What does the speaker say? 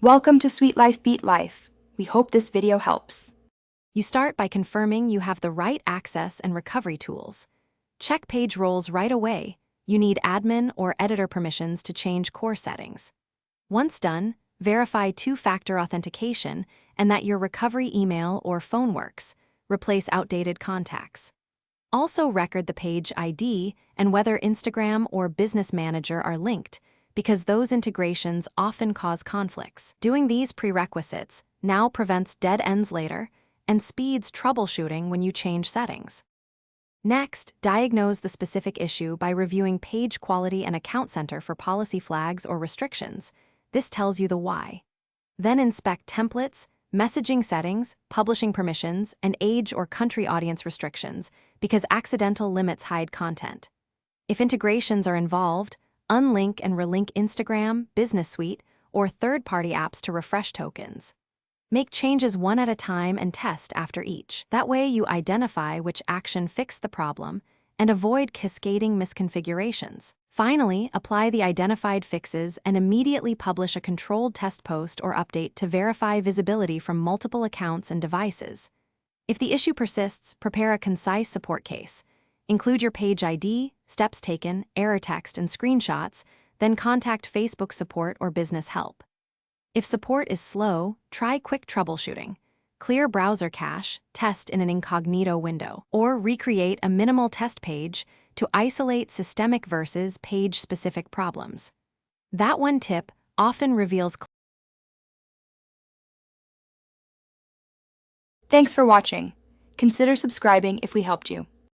Welcome to Sweet Life Beat Life. We hope this video helps. You start by confirming you have the right access and recovery tools. Check page roles right away. You need admin or editor permissions to change core settings. Once done, verify two-factor authentication and that your recovery email or phone works. Replace outdated contacts. Also record the page ID and whether Instagram or Business Manager are linked, because those integrations often cause conflicts. Doing these prerequisites now prevents dead ends later and speeds troubleshooting when you change settings. Next, diagnose the specific issue by reviewing Page Quality and Account Center for policy flags or restrictions. This tells you the why. Then inspect templates, messaging settings, publishing permissions, and age or country audience restrictions, because accidental limits hide content. If integrations are involved, unlink and relink Instagram, Business Suite, or third-party apps to refresh tokens. Make changes one at a time and test after each. That way you identify which action fixed the problem and avoid cascading misconfigurations. Finally, apply the identified fixes and immediately publish a controlled test post or update to verify visibility from multiple accounts and devices. If the issue persists, prepare a concise support case. Include your page ID, steps taken, error text, and screenshots, then contact Facebook support or business help. If support is slow, try quick troubleshooting. Clear browser cache, test in an incognito window, or recreate a minimal test page to isolate systemic versus page-specific problems. That one tip often reveals. Thanks for watching. Consider subscribing if we helped you.